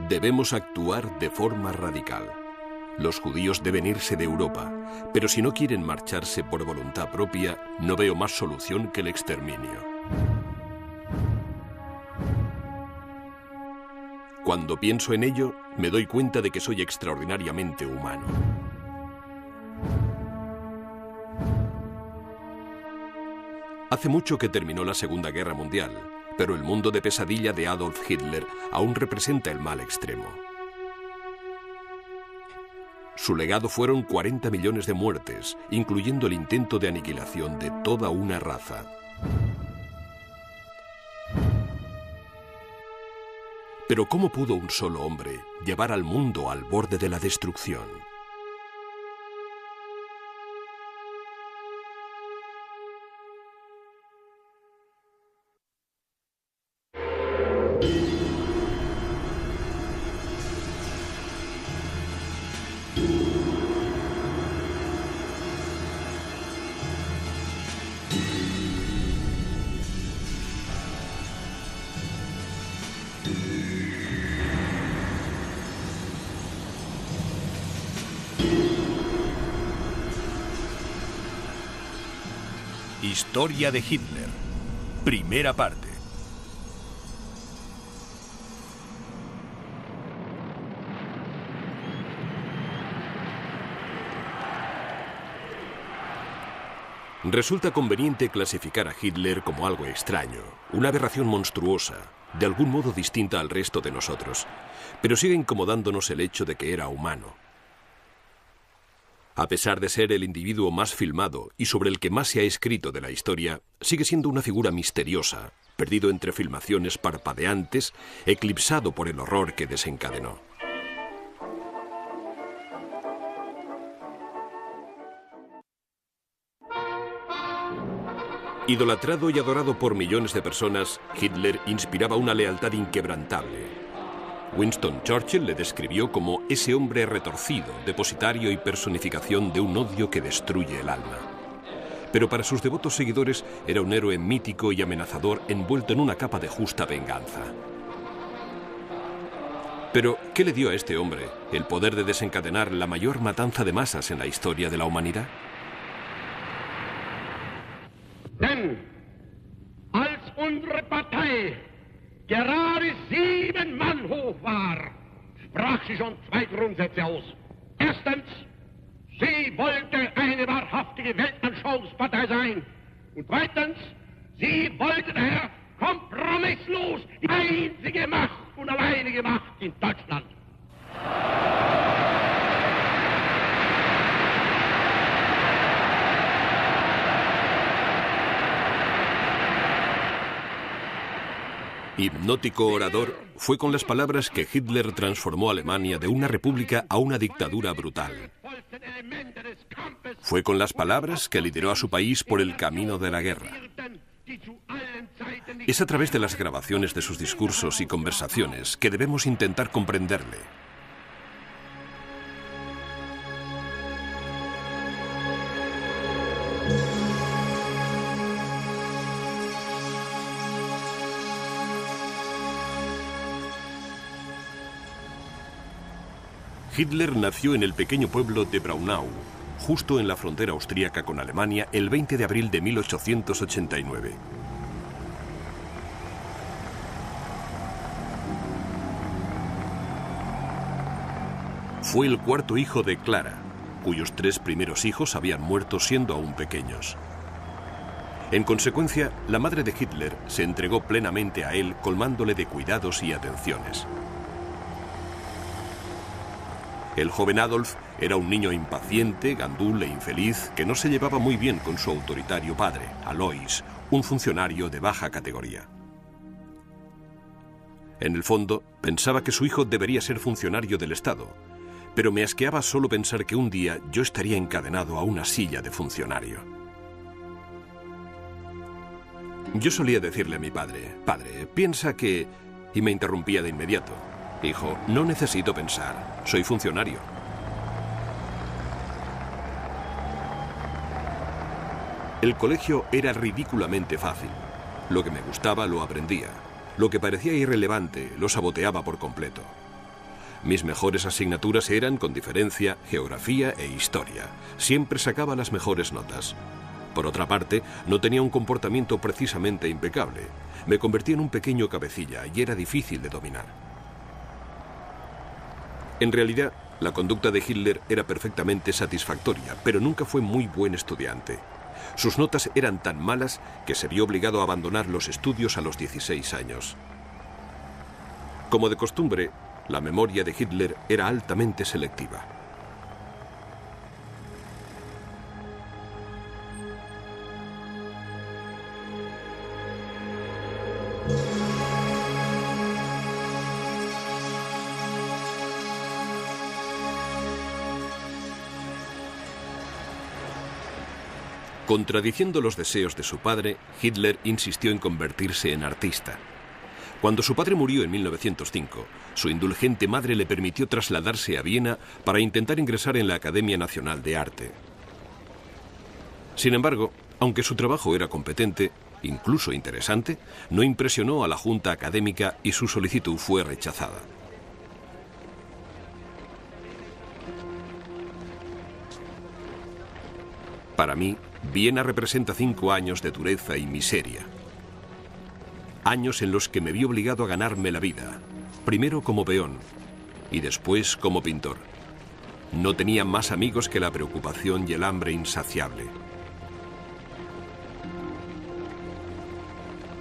Debemos actuar de forma radical. Los judíos deben irse de Europa, pero si no quieren marcharse por voluntad propia, no veo más solución que el exterminio. Cuando pienso en ello, me doy cuenta de que soy extraordinariamente humano. Hace mucho que terminó la Segunda Guerra Mundial, pero el mundo de pesadilla de Adolf Hitler aún representa el mal extremo. Su legado fueron 40 millones de muertes, incluyendo el intento de aniquilación de toda una raza. Pero ¿cómo pudo un solo hombre llevar al mundo al borde de la destrucción? Historia de Hitler. Primera parte. Resulta conveniente clasificar a Hitler como algo extraño, una aberración monstruosa, de algún modo distinta al resto de nosotros, pero sigue incomodándonos el hecho de que era humano. A pesar de ser el individuo más filmado y sobre el que más se ha escrito de la historia, sigue siendo una figura misteriosa, perdido entre filmaciones parpadeantes, eclipsado por el horror que desencadenó. Idolatrado y adorado por millones de personas, Hitler inspiraba una lealtad inquebrantable. Winston Churchill le describió como ese hombre retorcido, depositario y personificación de un odio que destruye el alma. Pero para sus devotos seguidores era un héroe mítico y amenazador envuelto en una capa de justa venganza. Pero, ¿qué le dio a este hombre el poder de desencadenar la mayor matanza de masas en la historia de la humanidad? Denn als unsere Partei gerade 7 Mann hoch war, sprach sie schon 2 Grundsätze aus. Erstens, sie wollte eine wahrhaftige Weltanschauungspartei sein. Und zweitens, sie wollte daher kompromisslos die einzige Macht und alleinige Macht in Deutschland. Hipnótico orador, fue con las palabras que Hitler transformó a Alemania de una república a una dictadura brutal. Fue con las palabras que lideró a su país por el camino de la guerra. Es a través de las grabaciones de sus discursos y conversaciones que debemos intentar comprenderle. Hitler nació en el pequeño pueblo de Braunau, justo en la frontera austríaca con Alemania, el 20 de abril de 1889. Fue el cuarto hijo de Clara, cuyos 3 primeros hijos habían muerto siendo aún pequeños. En consecuencia, la madre de Hitler se entregó plenamente a él, colmándole de cuidados y atenciones. El joven Adolf era un niño impaciente, gandul e infeliz que no se llevaba muy bien con su autoritario padre, Alois, un funcionario de baja categoría. En el fondo, pensaba que su hijo debería ser funcionario del Estado, pero me asqueaba solo pensar que un día yo estaría encadenado a una silla de funcionario. Yo solía decirle a mi padre, «Padre, piensa que...» y me interrumpía de inmediato. «Hijo, no necesito pensar, soy funcionario». El colegio era ridículamente fácil. Lo que me gustaba lo aprendía. Lo que parecía irrelevante lo saboteaba por completo. Mis mejores asignaturas eran, con diferencia, geografía e historia. Siempre sacaba las mejores notas. Por otra parte, no tenía un comportamiento precisamente impecable. Me convertí en un pequeño cabecilla y era difícil de dominar. En realidad, la conducta de Hitler era perfectamente satisfactoria, pero nunca fue muy buen estudiante. Sus notas eran tan malas que se vio obligado a abandonar los estudios a los 16 años. Como de costumbre, la memoria de Hitler era altamente selectiva. Contradiciendo los deseos de su padre, Hitler insistió en convertirse en artista. Cuando su padre murió en 1905, su indulgente madre le permitió trasladarse a Viena para intentar ingresar en la Academia Nacional de Arte. Sin embargo, aunque su trabajo era competente, incluso interesante, no impresionó a la junta académica y su solicitud fue rechazada. Para mí, Viena representa 5 años de dureza y miseria. Años en los que me vi obligado a ganarme la vida, primero como peón y después como pintor. No tenía más amigos que la preocupación y el hambre insaciable.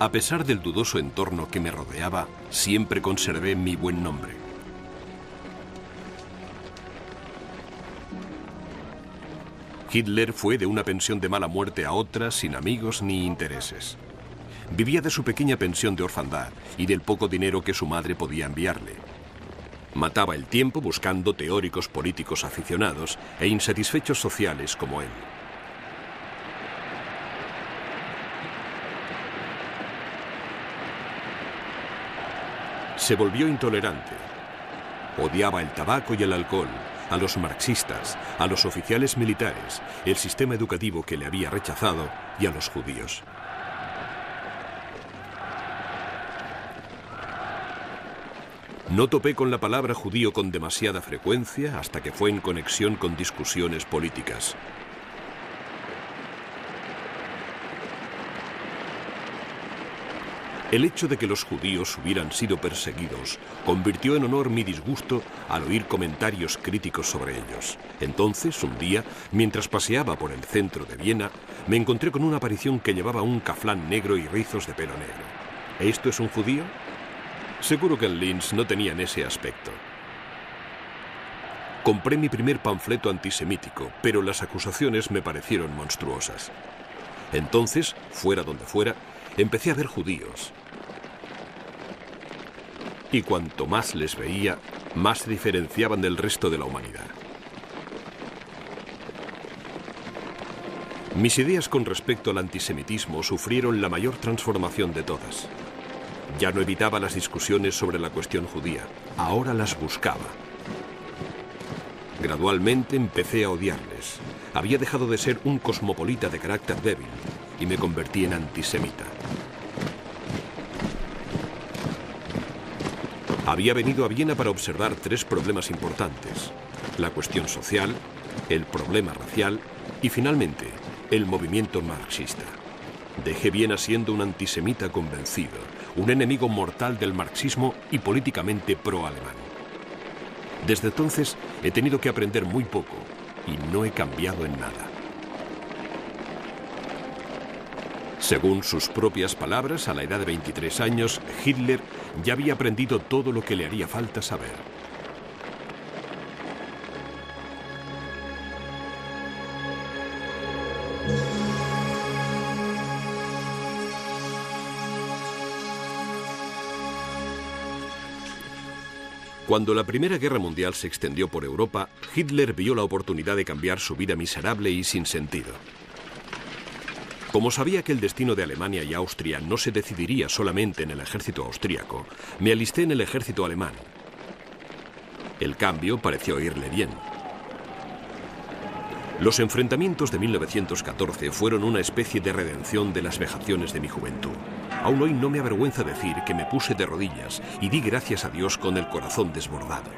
A pesar del dudoso entorno que me rodeaba, siempre conservé mi buen nombre. Hitler fue de una pensión de mala muerte a otra sin amigos ni intereses. Vivía de su pequeña pensión de orfandad y del poco dinero que su madre podía enviarle. Mataba el tiempo buscando teóricos políticos aficionados e insatisfechos sociales como él. Se volvió intolerante. Odiaba el tabaco y el alcohol, a los marxistas, a los oficiales militares, el sistema educativo que le había rechazado y a los judíos. No topé con la palabra judío con demasiada frecuencia hasta que fue en conexión con discusiones políticas. El hecho de que los judíos hubieran sido perseguidos convirtió en honor mi disgusto al oír comentarios críticos sobre ellos. Entonces, un día, mientras paseaba por el centro de Viena, me encontré con una aparición que llevaba un caflán negro y rizos de pelo negro. ¿Esto es un judío? Seguro que en Linz no tenían ese aspecto. Compré mi primer panfleto antisemítico, pero las acusaciones me parecieron monstruosas. Entonces, fuera donde fuera, empecé a ver judíos. Y cuanto más les veía, más se diferenciaban del resto de la humanidad. Mis ideas con respecto al antisemitismo sufrieron la mayor transformación de todas. Ya no evitaba las discusiones sobre la cuestión judía, ahora las buscaba. Gradualmente empecé a odiarles. Había dejado de ser un cosmopolita de carácter débil y me convertí en antisemita. Había venido a Viena para observar 3 problemas importantes: la cuestión social, el problema racial y, finalmente, el movimiento marxista. Dejé Viena siendo un antisemita convencido, un enemigo mortal del marxismo y políticamente pro-alemán. Desde entonces he tenido que aprender muy poco y no he cambiado en nada. Según sus propias palabras, a la edad de 23 años, Hitler ya había aprendido todo lo que le haría falta saber. Cuando la Primera Guerra Mundial se extendió por Europa, Hitler vio la oportunidad de cambiar su vida miserable y sin sentido. Como sabía que el destino de Alemania y Austria no se decidiría solamente en el ejército austríaco, me alisté en el ejército alemán. El cambio pareció irle bien. Los enfrentamientos de 1914 fueron una especie de redención de las vejaciones de mi juventud. Aún hoy no me avergüenza decir que me puse de rodillas y di gracias a Dios con el corazón desbordado.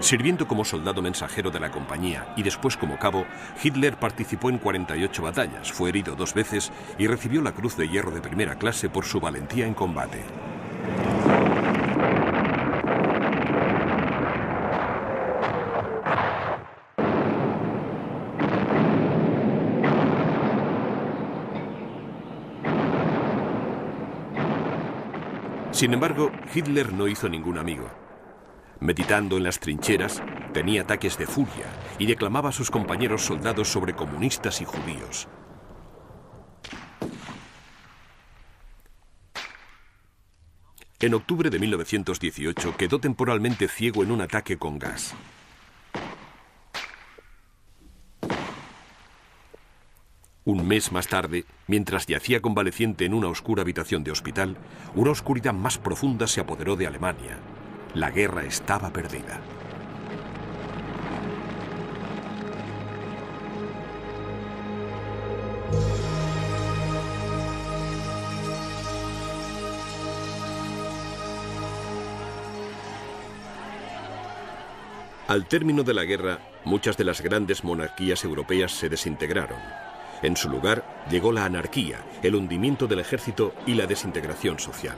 Sirviendo como soldado mensajero de la compañía y después como cabo, Hitler participó en 48 batallas, fue herido 2 veces y recibió la Cruz de Hierro de primera clase por su valentía en combate. Sin embargo, Hitler no hizo ningún amigo. Meditando en las trincheras, tenía ataques de furia y declamaba a sus compañeros soldados sobre comunistas y judíos. En octubre de 1918 quedó temporalmente ciego en un ataque con gas. Un mes más tarde, mientras yacía convaleciente en una oscura habitación de hospital, una oscuridad más profunda se apoderó de Alemania. La guerra estaba perdida. Al término de la guerra, muchas de las grandes monarquías europeas se desintegraron. En su lugar llegó la anarquía, el hundimiento del ejército y la desintegración social.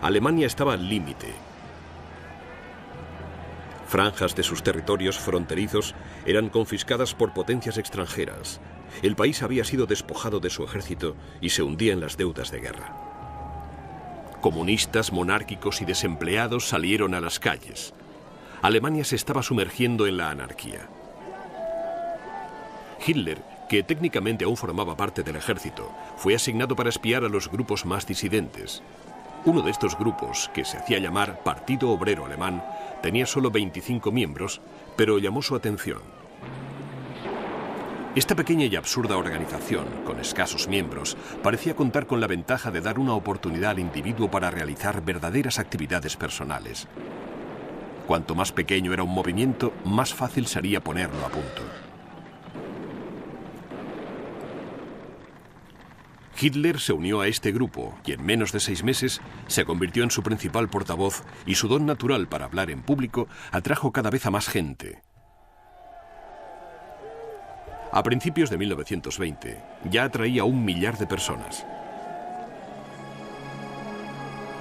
Alemania estaba al límite. Franjas de sus territorios fronterizos eran confiscadas por potencias extranjeras. El país había sido despojado de su ejército y se hundía en las deudas de guerra. Comunistas, monárquicos y desempleados salieron a las calles. Alemania se estaba sumergiendo en la anarquía. Hitler, que técnicamente aún formaba parte del ejército, fue asignado para espiar a los grupos más disidentes. Uno de estos grupos, que se hacía llamar Partido Obrero Alemán, tenía solo 25 miembros, pero llamó su atención. Esta pequeña y absurda organización, con escasos miembros, parecía contar con la ventaja de dar una oportunidad al individuo para realizar verdaderas actividades personales. Cuanto más pequeño era un movimiento, más fácil sería ponerlo a punto. Hitler se unió a este grupo y en menos de 6 meses se convirtió en su principal portavoz y su don natural para hablar en público atrajo cada vez a más gente. A principios de 1920 ya atraía a 1 millar de personas.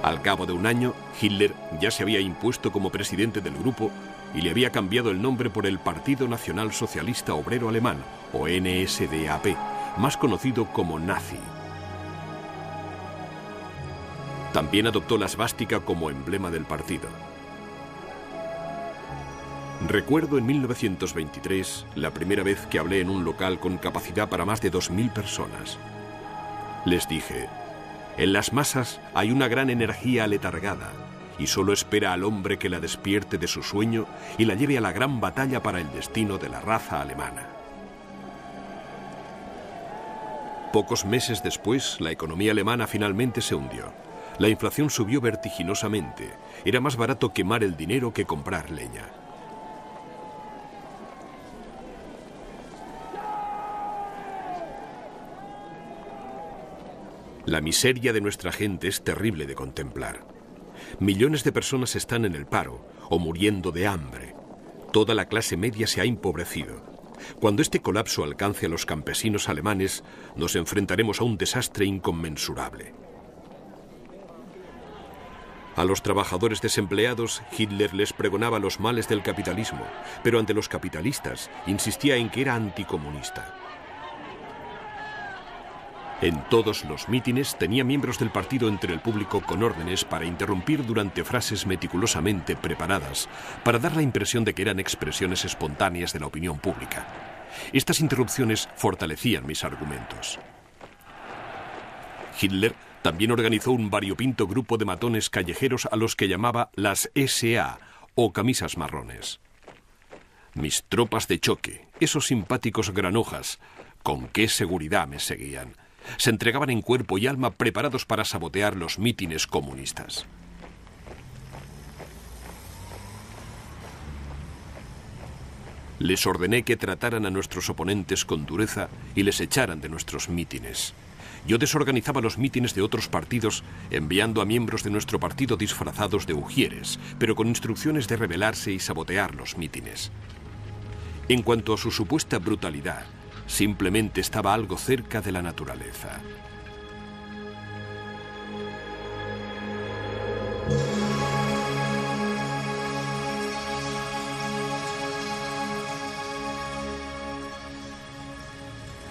Al cabo de un año, Hitler ya se había impuesto como presidente del grupo y le había cambiado el nombre por el Partido Nacional Socialista Obrero Alemán, o NSDAP, más conocido como nazi. También adoptó la svástica como emblema del partido. Recuerdo en 1923 la primera vez que hablé en un local con capacidad para más de 2000 personas. Les dije: en las masas hay una gran energía aletargada y solo espera al hombre que la despierte de su sueño y la lleve a la gran batalla para el destino de la raza alemana. Pocos meses después, la economía alemana finalmente se hundió. La inflación subió vertiginosamente. Era más barato quemar el dinero que comprar leña. La miseria de nuestra gente es terrible de contemplar. Millones de personas están en el paro o muriendo de hambre. Toda la clase media se ha empobrecido. Cuando este colapso alcance a los campesinos alemanes, nos enfrentaremos a un desastre inconmensurable. A los trabajadores desempleados, Hitler les pregonaba los males del capitalismo, pero ante los capitalistas insistía en que era anticomunista. En todos los mítines tenía miembros del partido entre el público con órdenes para interrumpir durante frases meticulosamente preparadas, para dar la impresión de que eran expresiones espontáneas de la opinión pública. Estas interrupciones fortalecían mis argumentos. Hitler también organizó un variopinto grupo de matones callejeros a los que llamaba las SA, o camisas marrones. Mis tropas de choque, esos simpáticos granujas, con qué seguridad me seguían. Se entregaban en cuerpo y alma preparados para sabotear los mítines comunistas. Les ordené que trataran a nuestros oponentes con dureza y les echaran de nuestros mítines. Yo desorganizaba los mítines de otros partidos, enviando a miembros de nuestro partido disfrazados de ujieres, pero con instrucciones de rebelarse y sabotear los mítines. En cuanto a su supuesta brutalidad, simplemente estaba algo cerca de la naturaleza.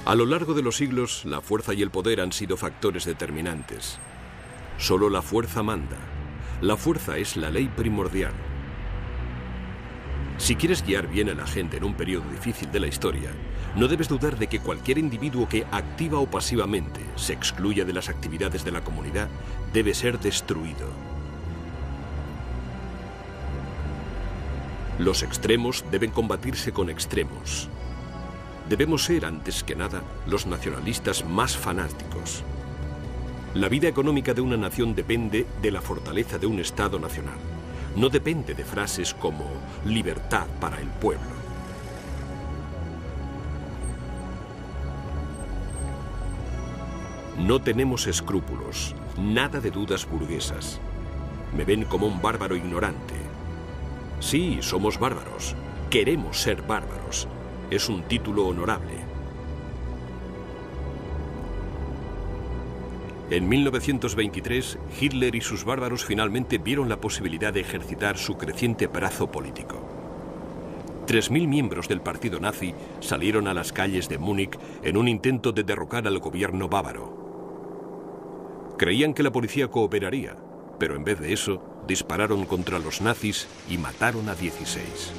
A lo largo de los siglos, la fuerza y el poder han sido factores determinantes. Solo la fuerza manda. La fuerza es la ley primordial. Si quieres guiar bien a la gente en un periodo difícil de la historia, no debes dudar de que cualquier individuo que activa o pasivamente se excluya de las actividades de la comunidad debe ser destruido. Los extremos deben combatirse con extremos. Debemos ser, antes que nada, los nacionalistas más fanáticos. La vida económica de una nación depende de la fortaleza de un Estado nacional. No depende de frases como libertad para el pueblo. No tenemos escrúpulos, nada de dudas burguesas. Me ven como un bárbaro ignorante. Sí, somos bárbaros. Queremos ser bárbaros. Es un título honorable. En 1923, Hitler y sus bárbaros finalmente vieron la posibilidad de ejercitar su creciente brazo político. 3.000 miembros del partido nazi salieron a las calles de Múnich en un intento de derrocar al gobierno bávaro. Creían que la policía cooperaría, pero en vez de eso, dispararon contra los nazis y mataron a 16.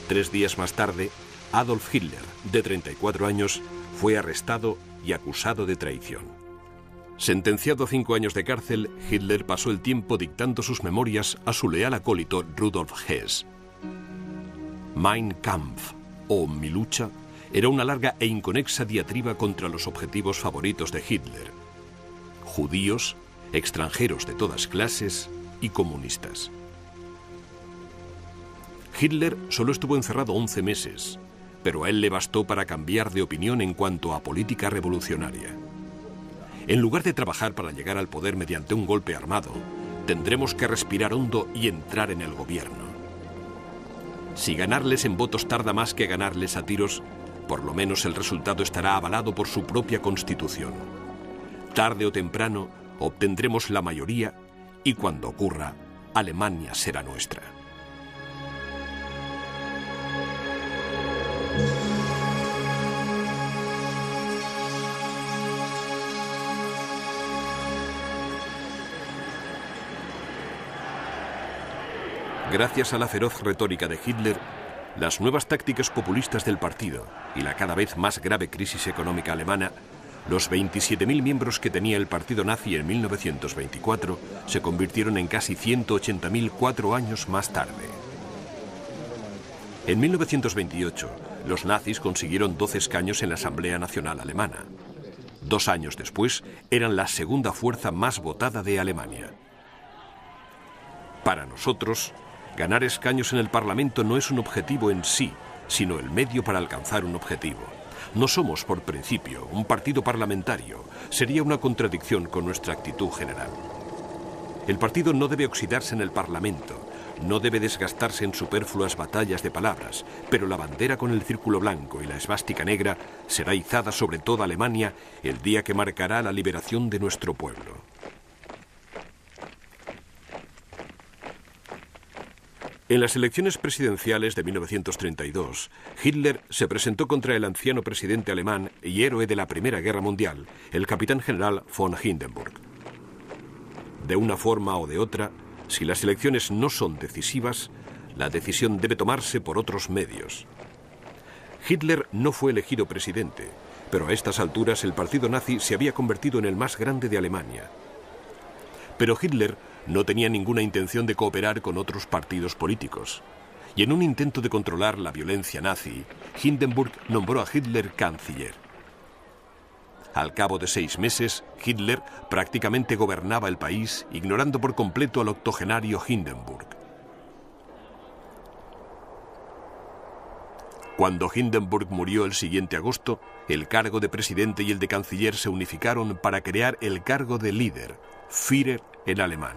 3 días más tarde, Adolf Hitler, de 34 años, fue arrestado y acusado de traición. Sentenciado a 5 años de cárcel, Hitler pasó el tiempo dictando sus memorias a su leal acólito Rudolf Hess. Mein Kampf, o Mi lucha, era una larga e inconexa diatriba contra los objetivos favoritos de Hitler: judíos, extranjeros de todas clases y comunistas. Hitler solo estuvo encerrado 11 meses, pero a él le bastó para cambiar de opinión en cuanto a política revolucionaria. En lugar de trabajar para llegar al poder mediante un golpe armado, tendremos que respirar hondo y entrar en el gobierno. Si ganarles en votos tarda más que ganarles a tiros, por lo menos el resultado estará avalado por su propia constitución. Tarde o temprano obtendremos la mayoría y cuando ocurra, Alemania será nuestra. Gracias a la feroz retórica de Hitler, las nuevas tácticas populistas del partido y la cada vez más grave crisis económica alemana, los 27.000 miembros que tenía el partido nazi en 1924 se convirtieron en casi 180.000 4 años más tarde. En 1928, los nazis consiguieron 12 escaños en la Asamblea Nacional Alemana. 2 años después, eran la segunda fuerza más votada de Alemania. Para nosotros, ganar escaños en el Parlamento no es un objetivo en sí, sino el medio para alcanzar un objetivo. No somos, por principio, un partido parlamentario. Sería una contradicción con nuestra actitud general. El partido no debe oxidarse en el Parlamento, no debe desgastarse en superfluas batallas de palabras, pero la bandera con el círculo blanco y la esvástica negra será izada sobre toda Alemania el día que marcará la liberación de nuestro pueblo. En las elecciones presidenciales de 1932, Hitler se presentó contra el anciano presidente alemán y héroe de la Primera Guerra Mundial, el capitán general von Hindenburg. De una forma o de otra, si las elecciones no son decisivas, la decisión debe tomarse por otros medios. Hitler no fue elegido presidente, pero a estas alturas el partido nazi se había convertido en el más grande de Alemania. Pero Hitler no tenía ninguna intención de cooperar con otros partidos políticos. Y en un intento de controlar la violencia nazi, Hindenburg nombró a Hitler canciller. Al cabo de 6 meses, Hitler prácticamente gobernaba el país, ignorando por completo al octogenario Hindenburg. Cuando Hindenburg murió el siguiente agosto, el cargo de presidente y el de canciller se unificaron para crear el cargo de líder, Führer en alemán.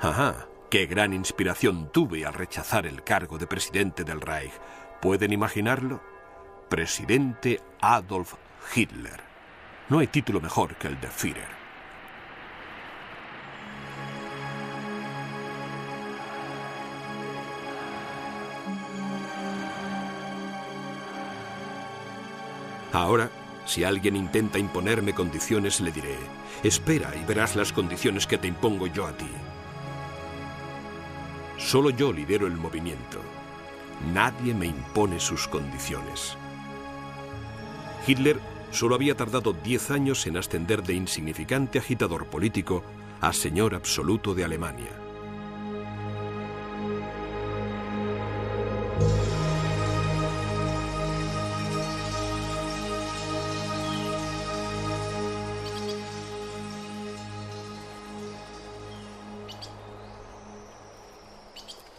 ¡Ajá! ¡Qué gran inspiración tuve al rechazar el cargo de presidente del Reich! ¿Pueden imaginarlo? Presidente Adolf Hitler. No hay título mejor que el de Führer. Ahora, si alguien intenta imponerme condiciones, le diré: espera y verás las condiciones que te impongo yo a ti. Solo yo lidero el movimiento. Nadie me impone sus condiciones. Hitler solo había tardado 10 años en ascender de insignificante agitador político a señor absoluto de Alemania.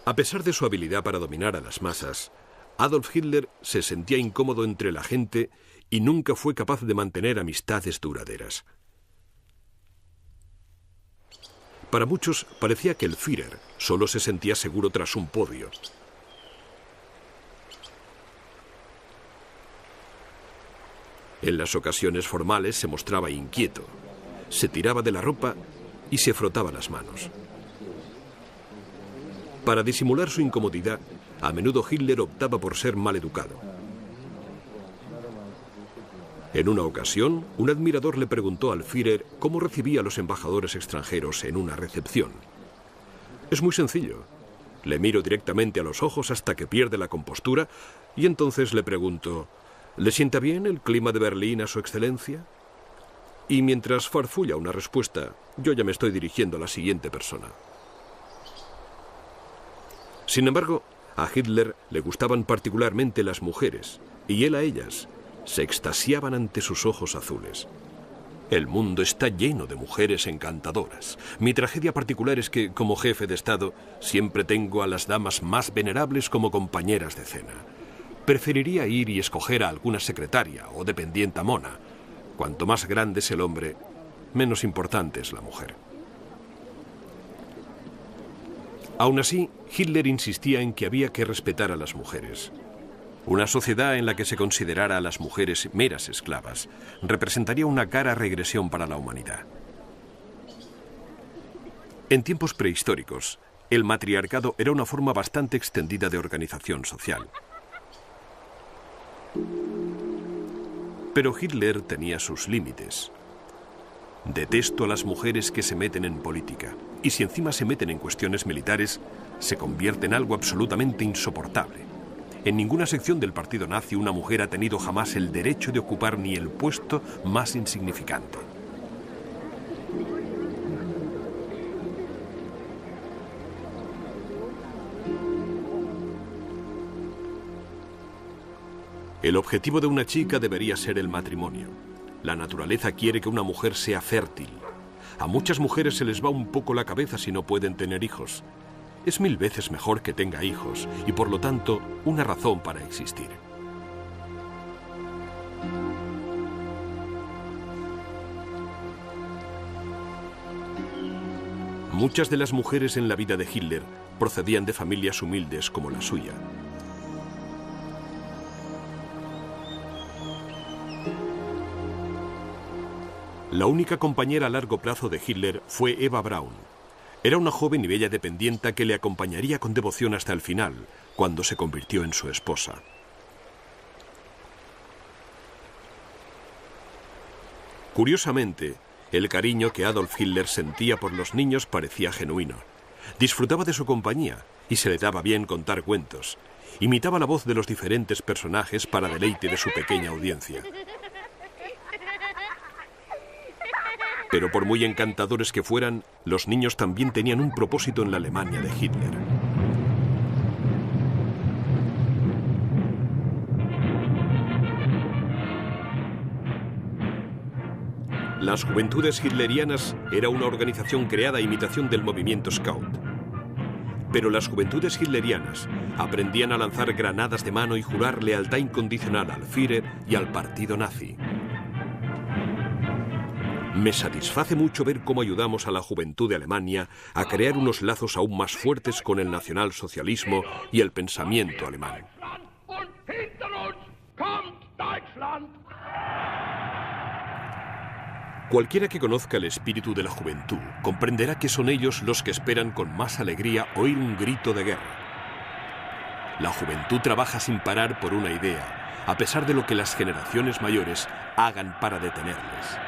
A pesar de su habilidad para dominar a las masas, Adolf Hitler se sentía incómodo entre la gente y nunca fue capaz de mantener amistades duraderas. Para muchos parecía que el Führer solo se sentía seguro tras un podio. En las ocasiones formales se mostraba inquieto, se tiraba de la ropa y se frotaba las manos. Para disimular su incomodidad, a menudo Hitler optaba por ser maleducado. En una ocasión, un admirador le preguntó al Führer cómo recibía a los embajadores extranjeros en una recepción. Es muy sencillo. Le miro directamente a los ojos hasta que pierde la compostura y entonces le pregunto: ¿le sienta bien el clima de Berlín a su excelencia? Y mientras farfulla una respuesta, yo ya me estoy dirigiendo a la siguiente persona. Sin embargo, a Hitler le gustaban particularmente las mujeres, y él a ellas. Se extasiaban ante sus ojos azules. El mundo está lleno de mujeres encantadoras. Mi tragedia particular es que, como jefe de Estado, siempre tengo a las damas más venerables como compañeras de cena. Preferiría ir y escoger a alguna secretaria o dependienta mona. Cuanto más grande es el hombre, menos importante es la mujer. Aún así, Hitler insistía en que había que respetar a las mujeres. Una sociedad en la que se considerara a las mujeres meras esclavas representaría una cara regresión para la humanidad. En tiempos prehistóricos, el matriarcado era una forma bastante extendida de organización social. Pero Hitler tenía sus límites. Detesto a las mujeres que se meten en política, y si encima se meten en cuestiones militares, se convierte en algo absolutamente insoportable. En ninguna sección del partido nazi una mujer ha tenido jamás el derecho de ocupar ni el puesto más insignificante. El objetivo de una chica debería ser el matrimonio. La naturaleza quiere que una mujer sea fértil. A muchas mujeres se les va un poco la cabeza si no pueden tener hijos. Es 1000 veces mejor que tenga hijos y, por lo tanto, una razón para existir. Muchas de las mujeres en la vida de Hitler procedían de familias humildes como la suya. La única compañera a largo plazo de Hitler fue Eva Braun. Era una joven y bella dependienta que le acompañaría con devoción hasta el final, cuando se convirtió en su esposa. Curiosamente, el cariño que Adolf Hitler sentía por los niños parecía genuino. Disfrutaba de su compañía y se le daba bien contar cuentos. Imitaba la voz de los diferentes personajes para deleite de su pequeña audiencia. Pero por muy encantadores que fueran, los niños también tenían un propósito en la Alemania de Hitler. Las Juventudes Hitlerianas era una organización creada a imitación del movimiento Scout. Pero las juventudes hitlerianas aprendían a lanzar granadas de mano y jurar lealtad incondicional al Führer y al partido nazi. Me satisface mucho ver cómo ayudamos a la juventud de Alemania a crear unos lazos aún más fuertes con el nacionalsocialismo y el pensamiento alemán. Cualquiera que conozca el espíritu de la juventud comprenderá que son ellos los que esperan con más alegría oír un grito de guerra. La juventud trabaja sin parar por una idea, a pesar de lo que las generaciones mayores hagan para detenerles.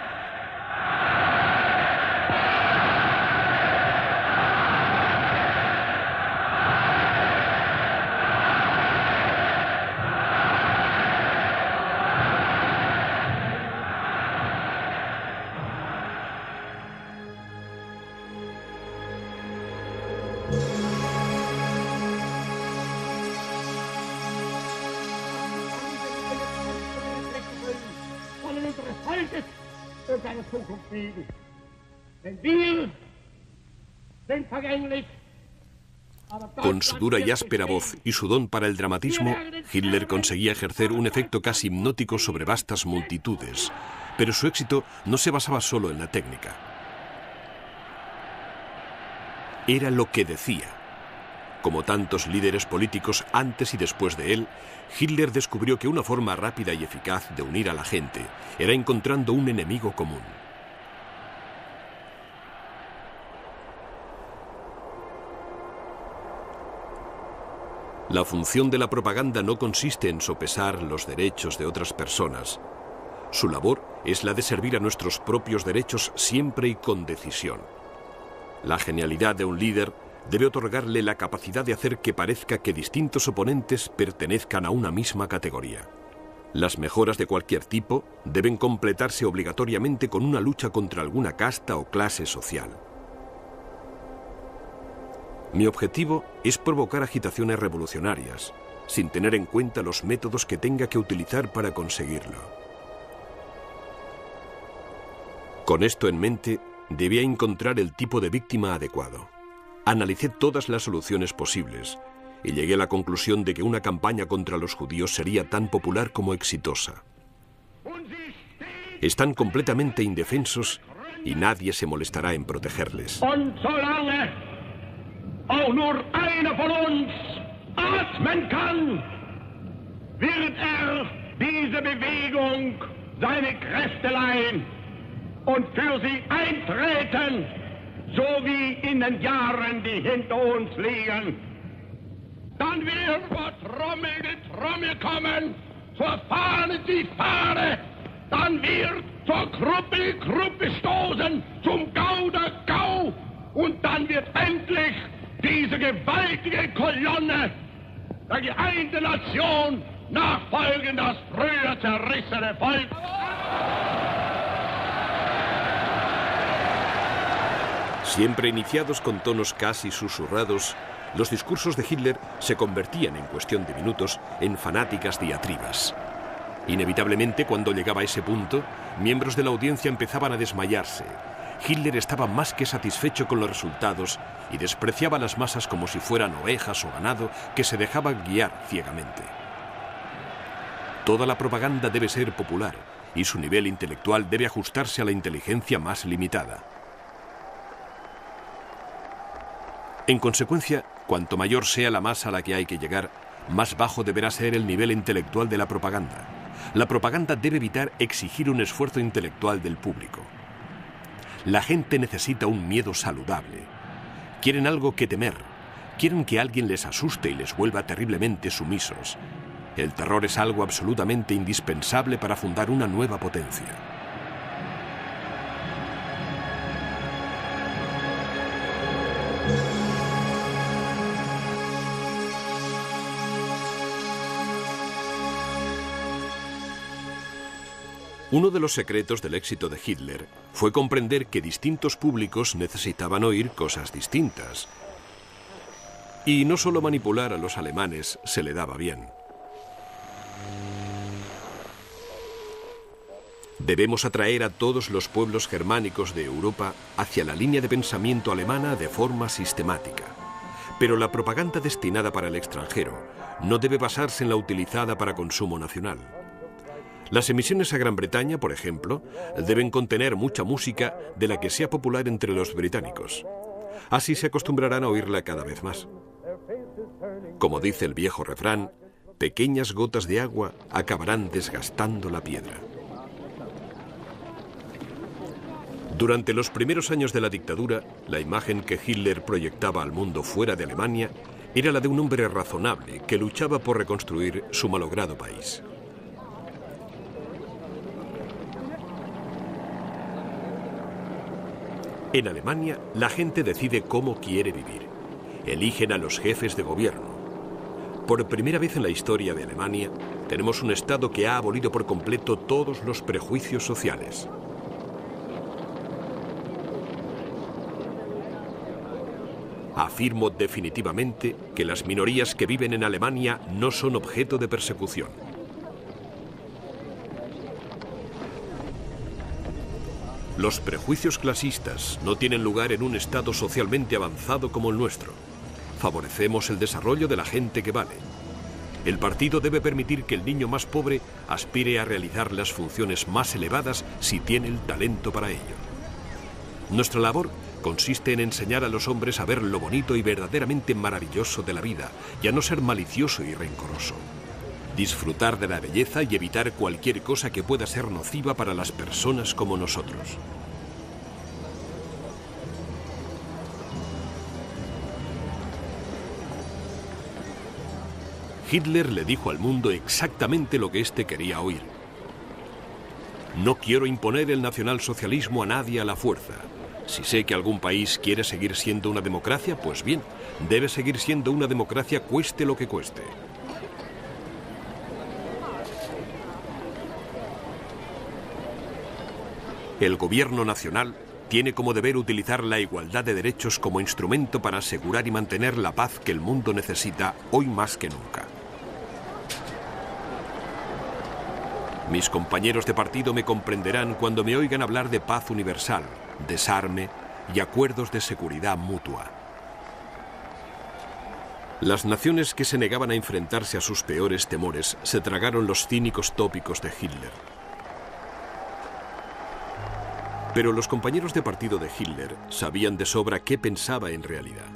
Con su dura y áspera voz y su don para el dramatismo, Hitler conseguía ejercer un efecto casi hipnótico sobre vastas multitudes. Pero su éxito no se basaba solo en la técnica. Era lo que decía. Como tantos líderes políticos antes y después de él, Hitler descubrió que una forma rápida y eficaz de unir a la gente era encontrando un enemigo común. La función de la propaganda no consiste en sopesar los derechos de otras personas. Su labor es la de servir a nuestros propios derechos siempre y con decisión. La genialidad de un líder debe otorgarle la capacidad de hacer que parezca que distintos oponentes pertenezcan a una misma categoría. Las mejoras de cualquier tipo deben completarse obligatoriamente con una lucha contra alguna casta o clase social. Mi objetivo es provocar agitaciones revolucionarias, sin tener en cuenta los métodos que tenga que utilizar para conseguirlo. Con esto en mente, debía encontrar el tipo de víctima adecuado. Analicé todas las soluciones posibles y llegué a la conclusión de que una campaña contra los judíos sería tan popular como exitosa. Están completamente indefensos y nadie se molestará en protegerles. Auch nur einer von uns atmen kann, wird diese Bewegung seine Kräfte leihen und für sie eintreten, so wie in den Jahren, die hinter uns liegen. Dann wird vor Trommel die Trommel kommen, zur Fahne die Fahne, dann wird zur Gruppe die Gruppe stoßen, zum Gau der Gau und dann wird endlich diese gewaltige Kolonne der geeinten Nation nachfolgen, das früher zerrissene Volk. Siempre iniciados con tonos casi susurrados, los discursos de Hitler se convertían en cuestión de minutos en fanáticas diatribas. Inevitablemente, cuando llegaba a ese punto, miembros de la audiencia empezaban a desmayarse. Hitler estaba más que satisfecho con los resultados y despreciaba a las masas como si fueran ovejas o ganado que se dejaban guiar ciegamente. Toda la propaganda debe ser popular y su nivel intelectual debe ajustarse a la inteligencia más limitada. En consecuencia, cuanto mayor sea la masa a la que hay que llegar, más bajo deberá ser el nivel intelectual de la propaganda. La propaganda debe evitar exigir un esfuerzo intelectual del público. La gente necesita un miedo saludable. Quieren algo que temer. Quieren que alguien les asuste y les vuelva terriblemente sumisos. El terror es algo absolutamente indispensable para fundar una nueva potencia. Uno de los secretos del éxito de Hitler fue comprender que distintos públicos necesitaban oír cosas distintas. Y no solo manipular a los alemanes se le daba bien. Debemos atraer a todos los pueblos germánicos de Europa hacia la línea de pensamiento alemana de forma sistemática. Pero la propaganda destinada para el extranjero no debe basarse en la utilizada para consumo nacional. Las emisiones a Gran Bretaña, por ejemplo, deben contener mucha música de la que sea popular entre los británicos. Así se acostumbrarán a oírla cada vez más. Como dice el viejo refrán, pequeñas gotas de agua acabarán desgastando la piedra. Durante los primeros años de la dictadura, la imagen que Hitler proyectaba al mundo fuera de Alemania era la de un hombre razonable que luchaba por reconstruir su malogrado país. En Alemania, la gente decide cómo quiere vivir. Eligen a los jefes de gobierno. Por primera vez en la historia de Alemania, tenemos un Estado que ha abolido por completo todos los prejuicios sociales. Afirmo definitivamente que las minorías que viven en Alemania no son objeto de persecución. Los prejuicios clasistas no tienen lugar en un Estado socialmente avanzado como el nuestro. Favorecemos el desarrollo de la gente que vale. El partido debe permitir que el niño más pobre aspire a realizar las funciones más elevadas si tiene el talento para ello. Nuestra labor consiste en enseñar a los hombres a ver lo bonito y verdaderamente maravilloso de la vida y a no ser malicioso y rencoroso. Disfrutar de la belleza y evitar cualquier cosa que pueda ser nociva para las personas como nosotros. Hitler le dijo al mundo exactamente lo que éste quería oír. No quiero imponer el nacionalsocialismo a nadie a la fuerza. Si sé que algún país quiere seguir siendo una democracia, pues bien, debe seguir siendo una democracia cueste lo que cueste. El gobierno nacional tiene como deber utilizar la igualdad de derechos como instrumento para asegurar y mantener la paz que el mundo necesita hoy más que nunca. Mis compañeros de partido me comprenderán cuando me oigan hablar de paz universal, desarme y acuerdos de seguridad mutua. Las naciones que se negaban a enfrentarse a sus peores temores se tragaron los cínicos tópicos de Hitler. Pero los compañeros de partido de Hitler sabían de sobra qué pensaba en realidad.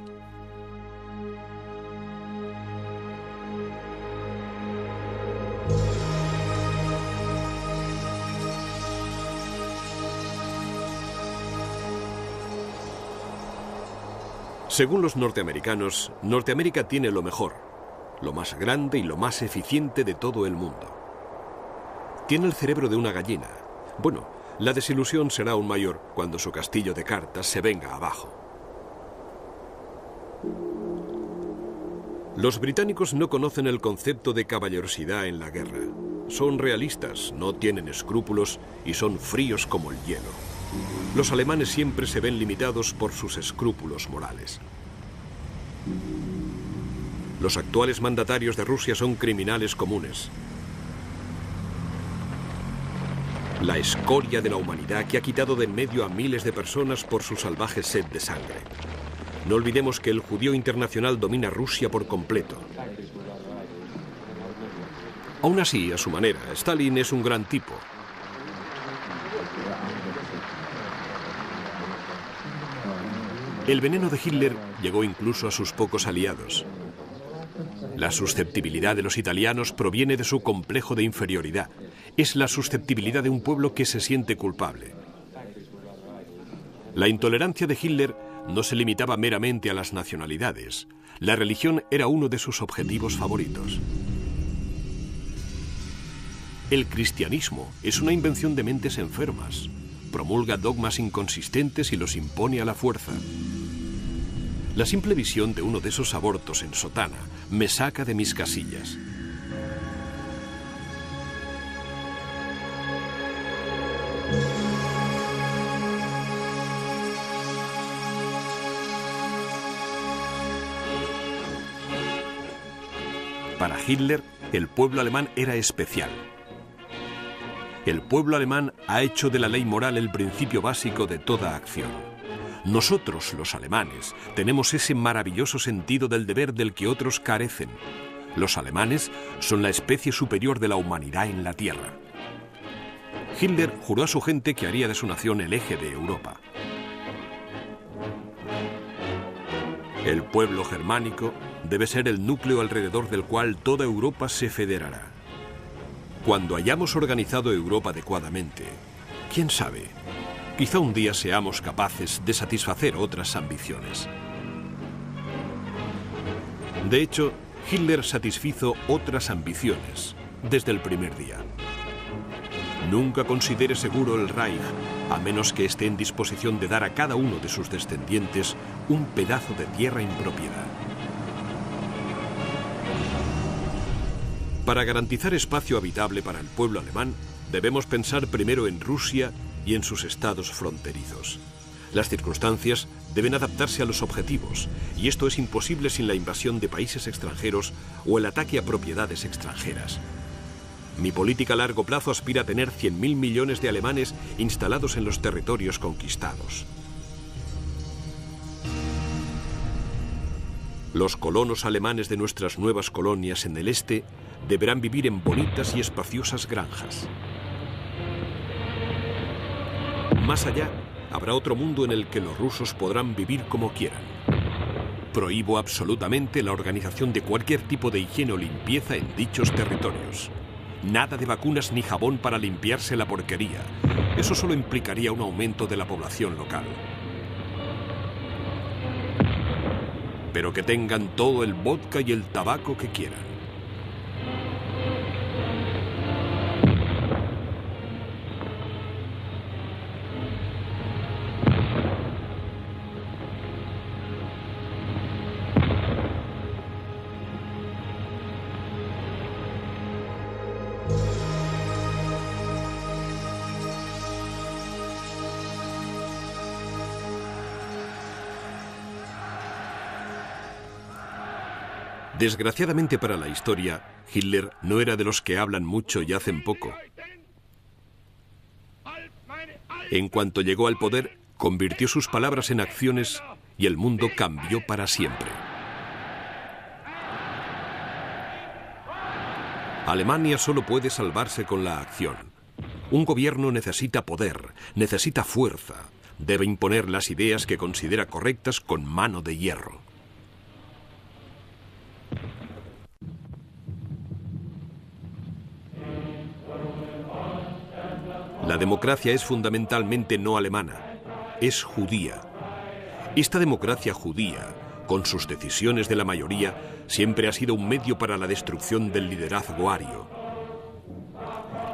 Según los norteamericanos, Norteamérica tiene lo mejor, lo más grande y lo más eficiente de todo el mundo. Tiene el cerebro de una gallina. Bueno, la desilusión será aún mayor cuando su castillo de cartas se venga abajo. Los británicos no conocen el concepto de caballerosidad en la guerra. Son realistas, no tienen escrúpulos y son fríos como el hielo. Los alemanes siempre se ven limitados por sus escrúpulos morales. Los actuales mandatarios de Rusia son criminales comunes. La escoria de la humanidad que ha quitado de en medio a miles de personas por su salvaje sed de sangre. No olvidemos que el judío internacional domina Rusia por completo. Aún así, a su manera, Stalin es un gran tipo. El veneno de Hitler llegó incluso a sus pocos aliados. La susceptibilidad de los italianos proviene de su complejo de inferioridad. Es la susceptibilidad de un pueblo que se siente culpable. La intolerancia de Hitler no se limitaba meramente a las nacionalidades. La religión era uno de sus objetivos favoritos. El cristianismo es una invención de mentes enfermas. Promulga dogmas inconsistentes y los impone a la fuerza. La simple visión de uno de esos abortos en sotana me saca de mis casillas. Para Hitler, el pueblo alemán era especial. El pueblo alemán ha hecho de la ley moral el principio básico de toda acción. Nosotros, los alemanes, tenemos ese maravilloso sentido del deber del que otros carecen. Los alemanes son la especie superior de la humanidad en la Tierra. Hitler juró a su gente que haría de su nación el eje de Europa. El pueblo germánico debe ser el núcleo alrededor del cual toda Europa se federará. Cuando hayamos organizado Europa adecuadamente, quién sabe, quizá un día seamos capaces de satisfacer otras ambiciones. De hecho, Hitler satisfizo otras ambiciones desde el primer día. Nunca considere seguro el Reich, a menos que esté en disposición de dar a cada uno de sus descendientes un pedazo de tierra en propiedad. Para garantizar espacio habitable para el pueblo alemán, debemos pensar primero en Rusia y en sus estados fronterizos. Las circunstancias deben adaptarse a los objetivos, y esto es imposible sin la invasión de países extranjeros o el ataque a propiedades extranjeras. Mi política a largo plazo aspira a tener 100.000 millones de alemanes instalados en los territorios conquistados. Los colonos alemanes de nuestras nuevas colonias en el este deberán vivir en bonitas y espaciosas granjas. Más allá, habrá otro mundo en el que los rusos podrán vivir como quieran. Prohíbo absolutamente la organización de cualquier tipo de higiene o limpieza en dichos territorios. Nada de vacunas ni jabón para limpiarse la porquería. Eso solo implicaría un aumento de la población local. Pero que tengan todo el vodka y el tabaco que quieran. Desgraciadamente para la historia, Hitler no era de los que hablan mucho y hacen poco. En cuanto llegó al poder, convirtió sus palabras en acciones y el mundo cambió para siempre. Alemania solo puede salvarse con la acción. Un gobierno necesita poder, necesita fuerza. Debe imponer las ideas que considera correctas con mano de hierro. La democracia es fundamentalmente no alemana, es judía. Esta democracia judía, con sus decisiones de la mayoría, siempre ha sido un medio para la destrucción del liderazgo ario.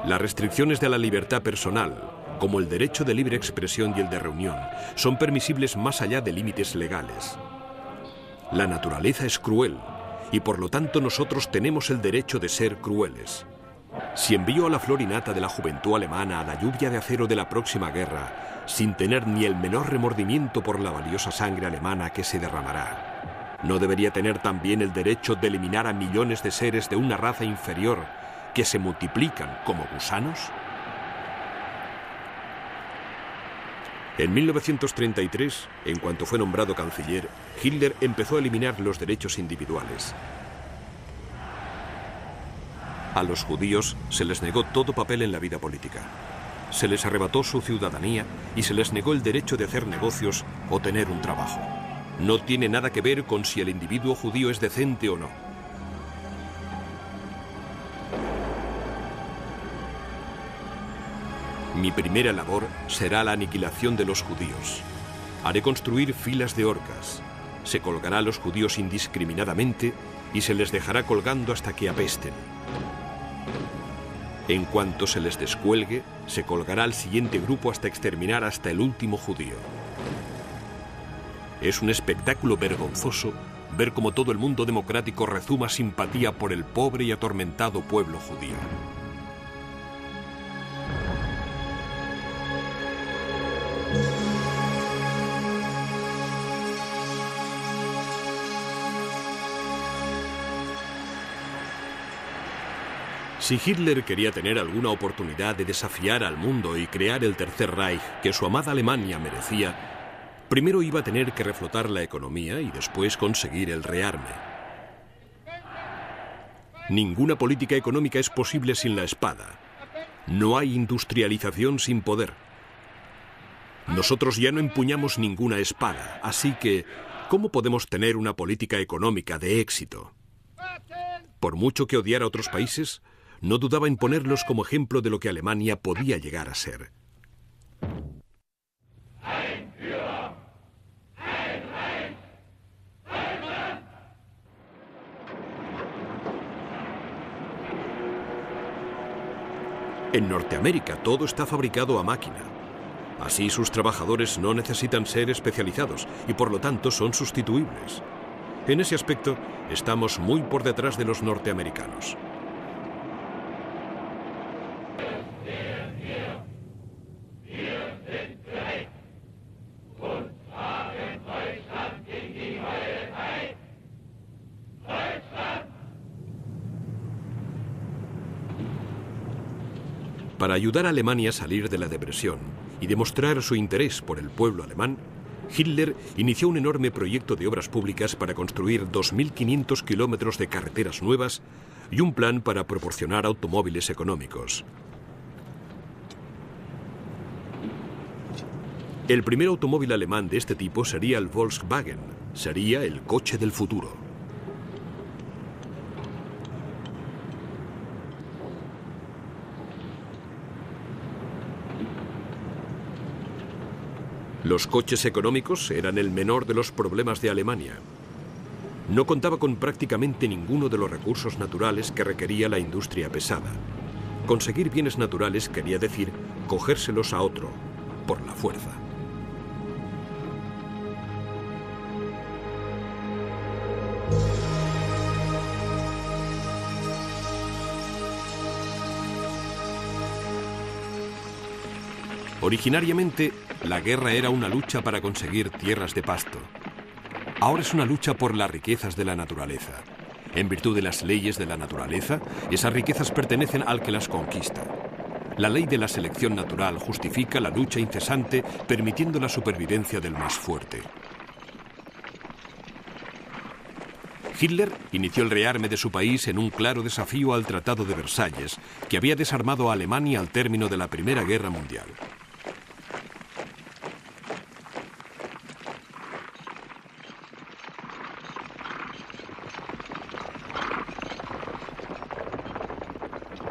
Las restricciones de la libertad personal, como el derecho de libre expresión y el de reunión, son permisibles más allá de límites legales. La naturaleza es cruel y por lo tanto nosotros tenemos el derecho de ser crueles. Si envío a la flor y nata de la juventud alemana a la lluvia de acero de la próxima guerra, sin tener ni el menor remordimiento por la valiosa sangre alemana que se derramará, ¿no debería tener también el derecho de eliminar a millones de seres de una raza inferior que se multiplican como gusanos? En 1933, en cuanto fue nombrado canciller, Hitler empezó a eliminar los derechos individuales. A los judíos se les negó todo papel en la vida política. Se les arrebató su ciudadanía y se les negó el derecho de hacer negocios o tener un trabajo. No tiene nada que ver con si el individuo judío es decente o no. Mi primera labor será la aniquilación de los judíos. Haré construir filas de horcas. Se colgará a los judíos indiscriminadamente y se les dejará colgando hasta que apesten. En cuanto se les descuelgue, se colgará al siguiente grupo hasta exterminar hasta el último judío. Es un espectáculo vergonzoso ver cómo todo el mundo democrático rezuma simpatía por el pobre y atormentado pueblo judío. Si Hitler quería tener alguna oportunidad de desafiar al mundo y crear el Tercer Reich que su amada Alemania merecía, Primero iba a tener que reflotar la economía y después conseguir el rearme. Ninguna política económica es posible sin la espada. No hay industrialización sin poder. Nosotros ya no empuñamos ninguna espada, así que, ¿cómo podemos tener una política económica de éxito? Por mucho que odiara a otros países, no dudaba en ponerlos como ejemplo de lo que Alemania podía llegar a ser. En Norteamérica todo está fabricado a máquina. Así sus trabajadores no necesitan ser especializados y por lo tanto son sustituibles. En ese aspecto estamos muy por detrás de los norteamericanos. Para ayudar a Alemania a salir de la depresión y demostrar su interés por el pueblo alemán, Hitler inició un enorme proyecto de obras públicas para construir 2.500 kilómetros de carreteras nuevas y un plan para proporcionar automóviles económicos. El primer automóvil alemán de este tipo sería el Volkswagen, sería el coche del futuro. Los coches económicos eran el menor de los problemas de Alemania. No contaba con prácticamente ninguno de los recursos naturales que requería la industria pesada. Conseguir bienes naturales quería decir cogérselos a otro, por la fuerza. Originariamente, la guerra era una lucha para conseguir tierras de pasto. Ahora es una lucha por las riquezas de la naturaleza. En virtud de las leyes de la naturaleza, esas riquezas pertenecen al que las conquista. La ley de la selección natural justifica la lucha incesante, permitiendo la supervivencia del más fuerte. Hitler inició el rearme de su país en un claro desafío al Tratado de Versalles, que había desarmado a Alemania al término de la Primera Guerra Mundial.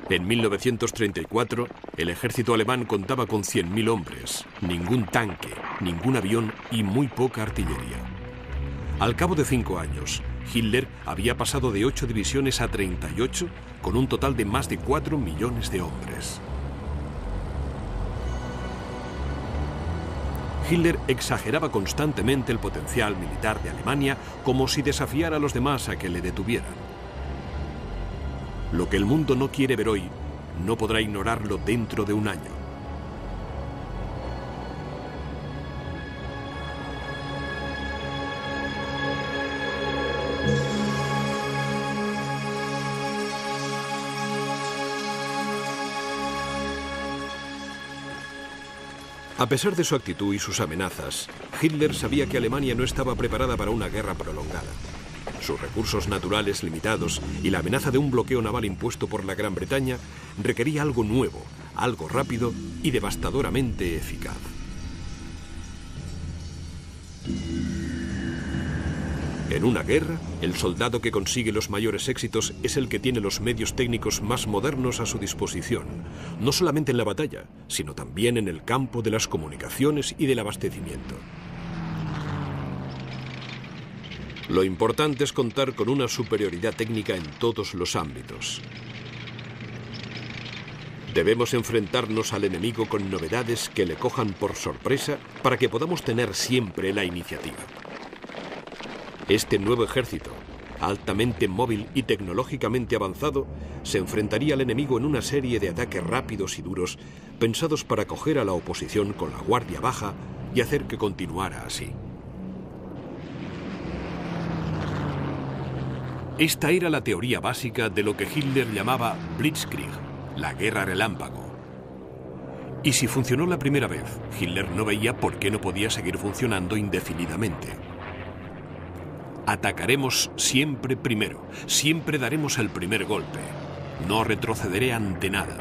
En 1934, el ejército alemán contaba con 100.000 hombres, ningún tanque, ningún avión y muy poca artillería. Al cabo de 5 años, Hitler había pasado de 8 divisiones a 38, con un total de más de 4 millones de hombres. Hitler exageraba constantemente el potencial militar de Alemania como si desafiara a los demás a que le detuvieran. Lo que el mundo no quiere ver hoy, no podrá ignorarlo dentro de un año. A pesar de su actitud y sus amenazas, Hitler sabía que Alemania no estaba preparada para una guerra prolongada. Sus recursos naturales limitados y la amenaza de un bloqueo naval impuesto por la Gran Bretaña requería algo nuevo, algo rápido y devastadoramente eficaz. En una guerra, el soldado que consigue los mayores éxitos es el que tiene los medios técnicos más modernos a su disposición, no solamente en la batalla, sino también en el campo de las comunicaciones y del abastecimiento. Lo importante es contar con una superioridad técnica en todos los ámbitos. Debemos enfrentarnos al enemigo con novedades que le cojan por sorpresa para que podamos tener siempre la iniciativa. Este nuevo ejército, altamente móvil y tecnológicamente avanzado, se enfrentaría al enemigo en una serie de ataques rápidos y duros pensados para coger a la oposición con la guardia baja y hacer que continuara así. Esta era la teoría básica de lo que Hitler llamaba Blitzkrieg, la guerra relámpago. Y si funcionó la primera vez, Hitler no veía por qué no podía seguir funcionando indefinidamente. Atacaremos siempre primero, siempre daremos el primer golpe. No retrocederé ante nada.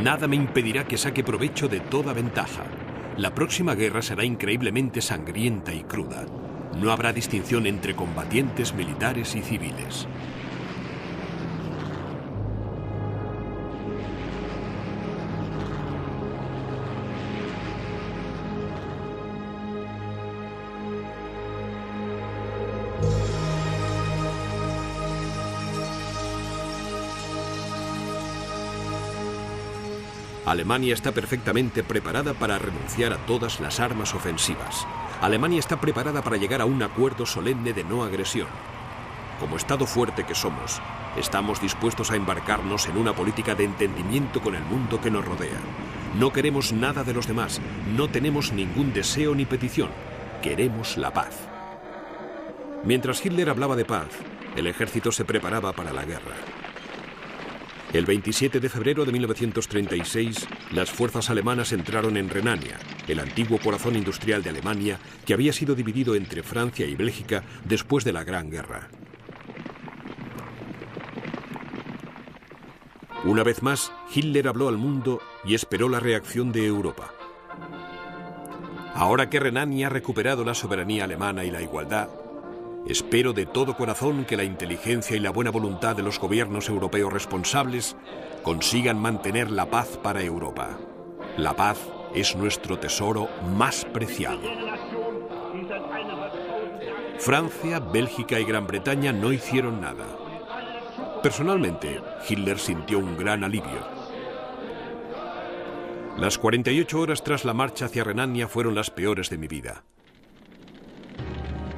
Nada me impedirá que saque provecho de toda ventaja. La próxima guerra será increíblemente sangrienta y cruda. No habrá distinción entre combatientes militares y civiles. Alemania está perfectamente preparada para renunciar a todas las armas ofensivas. Alemania está preparada para llegar a un acuerdo solemne de no agresión. Como Estado fuerte que somos, estamos dispuestos a embarcarnos en una política de entendimiento con el mundo que nos rodea. No queremos nada de los demás, no tenemos ningún deseo ni petición. Queremos la paz. Mientras Hitler hablaba de paz, el ejército se preparaba para la guerra. El 27 de febrero de 1936, las fuerzas alemanas entraron en Renania, el antiguo corazón industrial de Alemania, que había sido dividido entre Francia y Bélgica después de la Gran Guerra. Una vez más, Hitler habló al mundo y esperó la reacción de Europa. Ahora que Renania ha recuperado la soberanía alemana y la igualdad, espero de todo corazón que la inteligencia y la buena voluntad de los gobiernos europeos responsables consigan mantener la paz para Europa. La paz es nuestro tesoro más preciado. Francia, Bélgica y Gran Bretaña no hicieron nada. Personalmente, Hitler sintió un gran alivio. Las 48 horas tras la marcha hacia Renania fueron las peores de mi vida.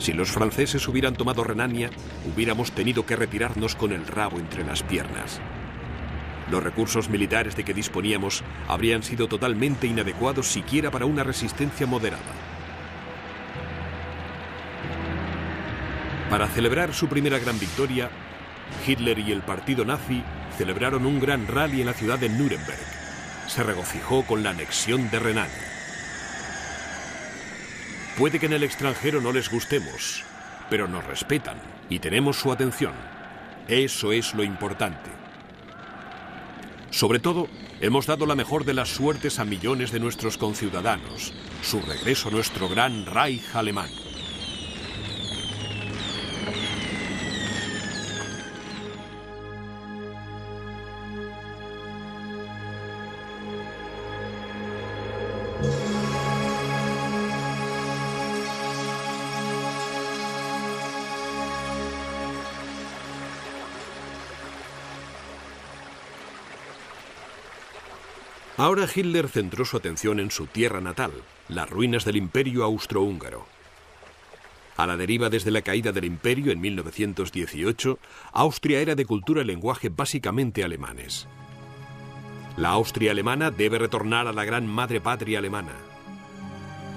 Si los franceses hubieran tomado Renania, hubiéramos tenido que retirarnos con el rabo entre las piernas. Los recursos militares de que disponíamos habrían sido totalmente inadecuados siquiera para una resistencia moderada. Para celebrar su primera gran victoria, Hitler y el partido nazi celebraron un gran rally en la ciudad de Nuremberg. Se regocijó con la anexión de Renania. Puede que en el extranjero no les gustemos, pero nos respetan y tenemos su atención. Eso es lo importante. Sobre todo, hemos dado la mejor de las suertes a millones de nuestros conciudadanos, su regreso a nuestro gran Reich alemán. Ahora Hitler centró su atención en su tierra natal, las ruinas del Imperio Austrohúngaro. A la deriva desde la caída del Imperio en 1918, Austria era de cultura y lenguaje básicamente alemanes. La Austria alemana debe retornar a la gran madre patria alemana.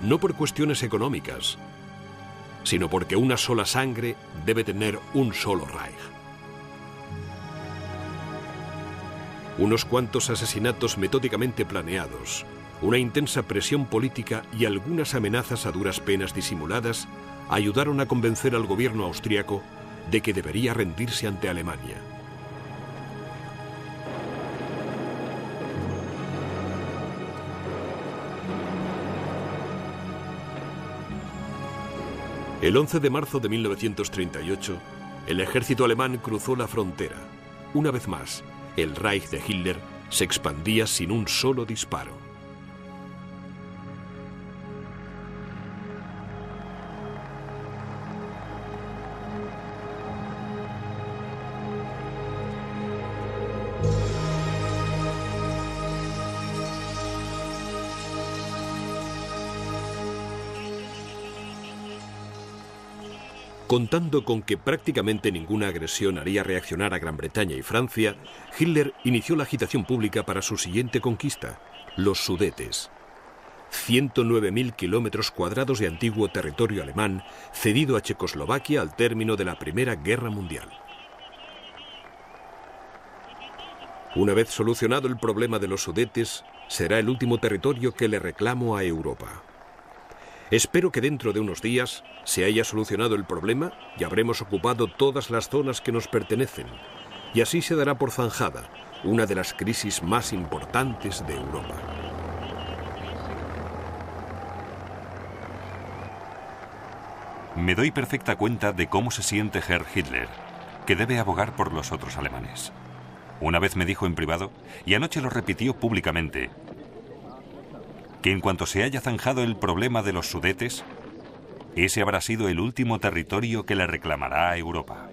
No por cuestiones económicas, sino porque una sola sangre debe tener un solo Reich. Unos cuantos asesinatos metódicamente planeados, una intensa presión política y algunas amenazas a duras penas disimuladas ayudaron a convencer al gobierno austríaco de que debería rendirse ante Alemania. El 11 de marzo de 1938, el ejército alemán cruzó la frontera. Una vez más, el Reich de Hitler se expandía sin un solo disparo. Contando con que prácticamente ninguna agresión haría reaccionar a Gran Bretaña y Francia, Hitler inició la agitación pública para su siguiente conquista, los Sudetes. 109.000 kilómetros cuadrados de antiguo territorio alemán cedido a Checoslovaquia al término de la Primera Guerra Mundial. Una vez solucionado el problema de los Sudetes, será el último territorio que le reclamo a Europa. Espero que dentro de unos días se haya solucionado el problema y habremos ocupado todas las zonas que nos pertenecen, y así se dará por zanjada una de las crisis más importantes de Europa. Me doy perfecta cuenta de cómo se siente Herr Hitler, que debe abogar por los otros alemanes. Una vez me dijo en privado, y anoche lo repitió públicamente, que en cuanto se haya zanjado el problema de los Sudetes, ese habrá sido el último territorio que le reclamará a Europa.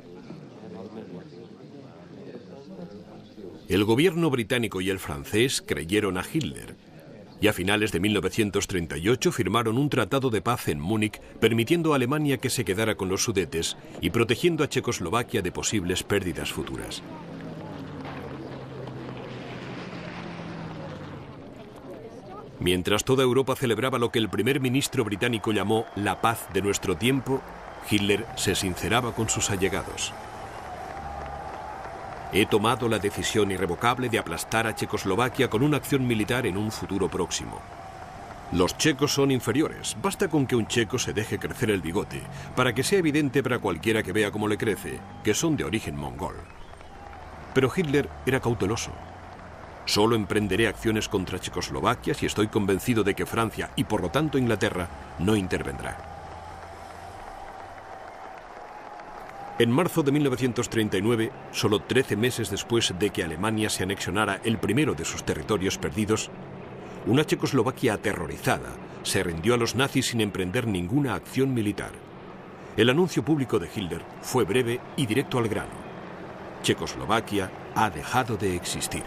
El gobierno británico y el francés creyeron a Hitler, y a finales de 1938 firmaron un tratado de paz en Múnich permitiendo a Alemania que se quedara con los Sudetes y protegiendo a Checoslovaquia de posibles pérdidas futuras. Mientras toda Europa celebraba lo que el primer ministro británico llamó la paz de nuestro tiempo, Hitler se sinceraba con sus allegados. He tomado la decisión irrevocable de aplastar a Checoslovaquia con una acción militar en un futuro próximo. Los checos son inferiores. Basta con que un checo se deje crecer el bigote para que sea evidente para cualquiera que vea cómo le crece que son de origen mongol. Pero Hitler era cauteloso. Solo emprenderé acciones contra Checoslovaquia si estoy convencido de que Francia y por lo tanto Inglaterra no intervendrá. En marzo de 1939, solo 13 meses después de que Alemania se anexionara el primero de sus territorios perdidos, una Checoslovaquia aterrorizada se rindió a los nazis sin emprender ninguna acción militar. El anuncio público de Hitler fue breve y directo al grano. Checoslovaquia ha dejado de existir.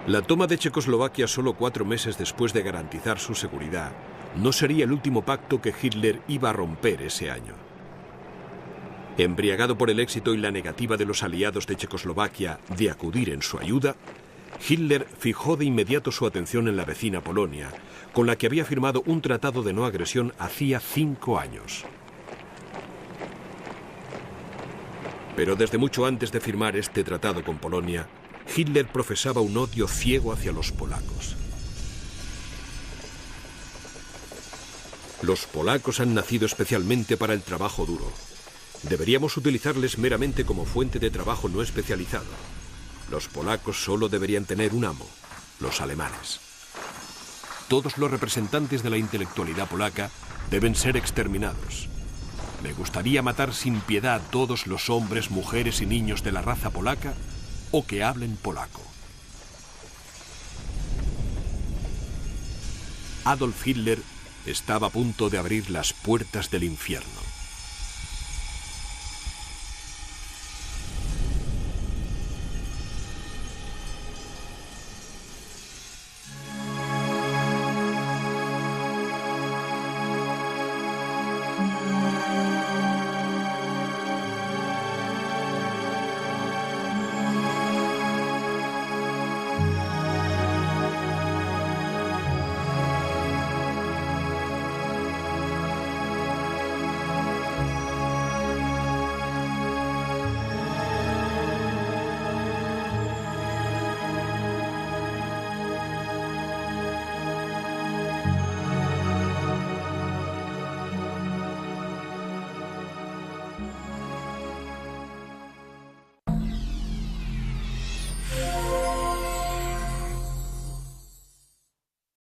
La toma de Checoslovaquia solo 4 meses después de garantizar su seguridad no sería el último pacto que Hitler iba a romper ese año. Embriagado por el éxito y la negativa de los aliados de Checoslovaquia de acudir en su ayuda, Hitler fijó de inmediato su atención en la vecina Polonia, con la que había firmado un tratado de no agresión hacía 5 años. Pero desde mucho antes de firmar este tratado con Polonia, Hitler profesaba un odio ciego hacia los polacos. Los polacos han nacido especialmente para el trabajo duro. Deberíamos utilizarles meramente como fuente de trabajo no especializado. Los polacos solo deberían tener un amo, los alemanes. Todos los representantes de la intelectualidad polaca deben ser exterminados. Me gustaría matar sin piedad a todos los hombres, mujeres y niños de la raza polaca o que hablen polaco. Adolf Hitler estaba a punto de abrir las puertas del infierno.